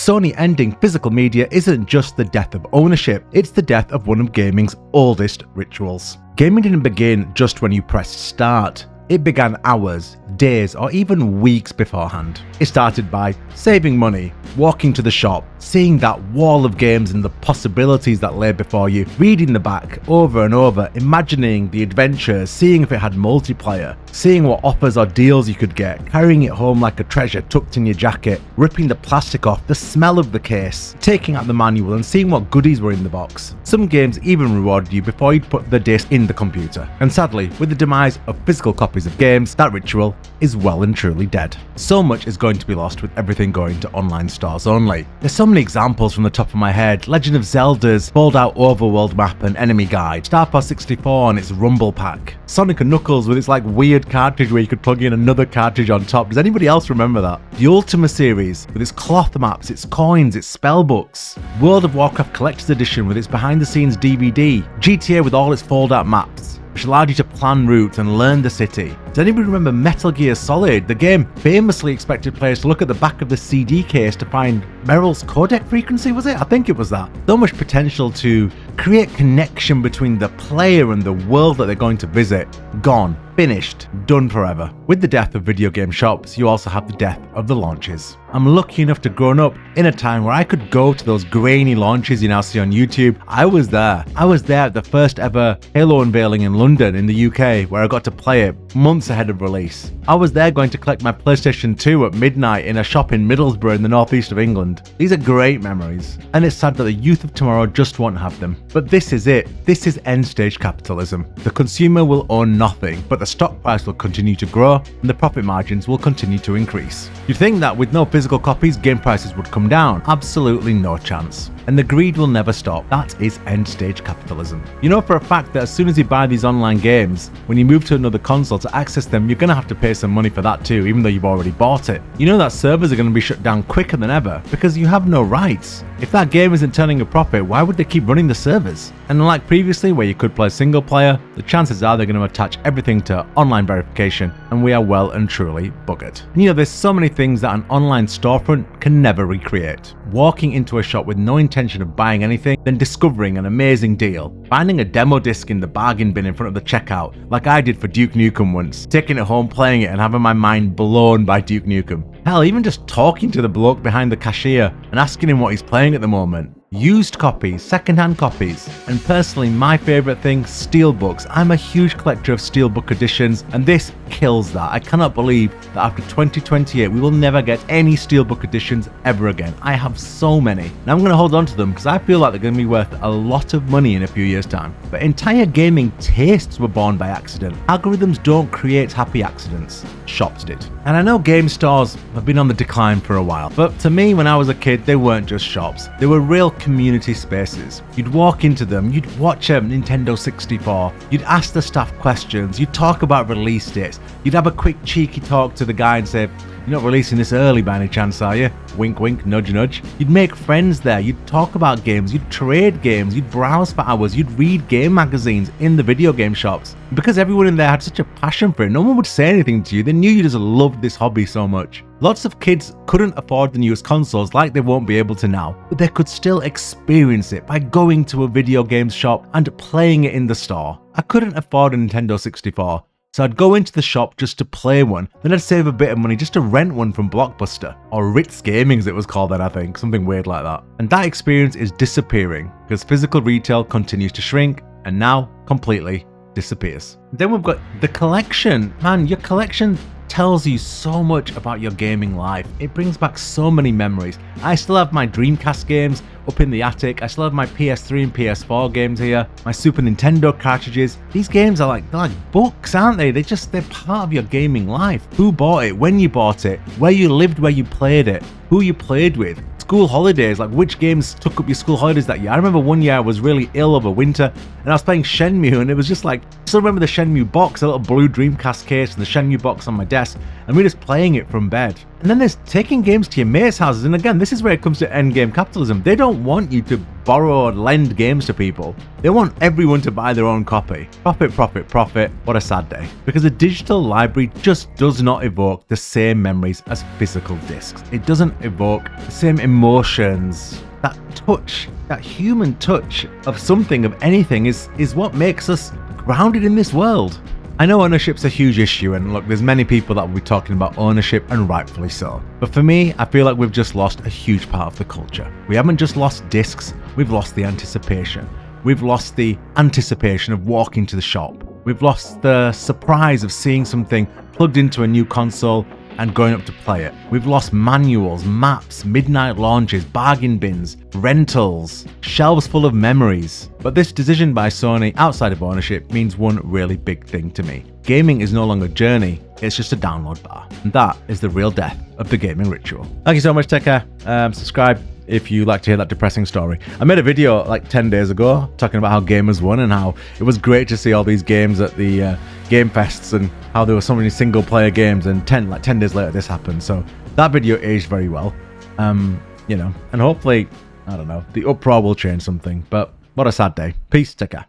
Sony ending physical media isn't just the death of ownership, it's the death of one of gaming's oldest rituals. Gaming didn't begin just when you pressed start. It began hours, days, or even weeks beforehand. It started by saving money, walking to the shop, seeing that wall of games and the possibilities that lay before you, reading the back over and over, imagining the adventures, seeing if it had multiplayer, seeing what offers or deals you could get, carrying it home like a treasure tucked in your jacket, ripping the plastic off, the smell of the case, taking out the manual and seeing what goodies were in the box. Some games even rewarded you before you'd put the disc in the computer. And sadly, with the demise of physical copies of games, that ritual is well and truly dead. So much is going to be lost with everything going to online stores only. There's so many examples from the top of my head. Legend of Zelda's fold-out overworld map and enemy guide, Star Fox 64 and its Rumble Pak, Sonic & Knuckles with its like weird cartridge where you could plug in another cartridge on top. Does anybody else remember that? The Ultima series with its cloth maps, its coins, its spellbooks, World of Warcraft Collector's Edition with its behind-the-scenes DVD, GTA with all its fold-out maps, which allowed you to plan routes and learn the city. Does anybody remember Metal Gear Solid? The game famously expected players to look at the back of the CD case to find Meryl's codec frequency, was it? I think it was that. So much potential to create connection between the player and the world that they're going to visit. Gone. Finished. Done forever. With the death of video game shops, you also have the death of the launches. I'm lucky enough to grown up in a time where I could go to those grainy launches you now see on YouTube. I was there. I was there at the first ever Halo unveiling in London in the UK, where I got to play it months ahead of release. I was there going to collect my PlayStation 2 at midnight in a shop in Middlesbrough in the northeast of England. These are great memories, and it's sad that the youth of tomorrow just won't have them. But this is it. This is end stage capitalism. The consumer will own nothing, but the stock price will continue to grow and the profit margins will continue to increase. You'd think that with no physical copies, game prices would come down. Absolutely no chance. And the greed will never stop. That is end stage capitalism. You know for a fact that as soon as you buy these online games, when you move to another console to access them, you're going to have to pay some money for that too, even though you've already bought it. You know that servers are going to be shut down quicker than ever because you have no rights. If that game isn't turning a profit, why would they keep running the servers? And unlike previously where you could play single player, the chances are they're going to attach everything to online verification, and we are well and truly buggered. And you know, there's so many things that an online storefront can never recreate. Walking into a shop with no intention of buying anything, then discovering an amazing deal. Finding a demo disc in the bargain bin in front of the checkout, like I did for Duke Nukem once. Taking it home, playing it, and having my mind blown by Duke Nukem. Hell, even just talking to the bloke behind the cashier and asking him what he's playing at the moment. Used copies, second-hand copies, and personally my favourite thing, steelbooks. I'm a huge collector of steelbook editions, and this kills that. I cannot believe that after 2028 we will never get any steelbook editions ever again. I have so many, and I'm going to hold on to them because I feel like they're going to be worth a lot of money in a few years' time. But entire gaming tastes were born by accident. Algorithms don't create happy accidents. Shops did. And I know game stores have been on the decline for a while, but to me when I was a kid they weren't just shops. They were real community spaces. You'd walk into them, you'd watch a Nintendo 64, you'd ask the staff questions, you'd talk about release dates, you'd have a quick cheeky talk to the guy and say, "You're not releasing this early by any chance, are you?" Wink wink, nudge nudge. You'd make friends there, you'd talk about games, you'd trade games, you'd browse for hours, you'd read game magazines in the video game shops. And because everyone in there had such a passion for it, no one would say anything to you. They knew you just loved this hobby so much. Lots of kids couldn't afford the newest consoles like they won't be able to now, but they could still experience it by going to a video games shop and playing it in the store. I couldn't afford a Nintendo 64, so I'd go into the shop just to play one, then I'd save a bit of money just to rent one from Blockbuster, or Ritz Gaming as it was called then I think, something weird like that. And that experience is disappearing because physical retail continues to shrink and now completely disappears. Then we've got the collection. Man, your collection tells you so much about your gaming life. It brings back so many memories. I still have my Dreamcast games up in the attic. I still have my PS3 and PS4 games here. My Super Nintendo cartridges. These games are they're like books, aren't they? They're part of your gaming life. Who bought it, when you bought it, where you lived, where you played it, who you played with. School holidays, like which games took up your school holidays that year. I remember one year I was really ill over winter and I was playing Shenmue, and it was just like, I still remember the Shenmue box, a little blue Dreamcast case and the Shenmue box on my desk, and we were just playing it from bed. And then there's taking games to your mates' houses. And again, this is where it comes to endgame capitalism. They don't want you to borrow or lend games to people. They want everyone to buy their own copy. Profit, profit, profit. What a sad day. Because a digital library just does not evoke the same memories as physical discs. It doesn't evoke the same emotions. That touch, that human touch of something, of anything, is what makes us grounded in this world. I know ownership's a huge issue, and look, there's many people that will be talking about ownership, and rightfully so. But for me, I feel like we've just lost a huge part of the culture. We haven't just lost discs, we've lost the anticipation. We've lost the anticipation of walking to the shop. We've lost the surprise of seeing something plugged into a new console and going up to play it. We've lost manuals, maps, midnight launches, bargain bins, rentals, shelves full of memories. But this decision by Sony outside of ownership means one really big thing to me. Gaming is no longer a journey, it's just a download bar. And that is the real death of the gaming ritual. Thank you so much, take care. Subscribe if you like to hear that depressing story. I made a video like 10 days ago talking about how gamers won and how it was great to see all these games at the game fests and how there were so many single player games, and 10 days later this happened. So that video aged very well. You know, and hopefully, I don't know, the uproar will change something, but what a sad day. Peace, take care.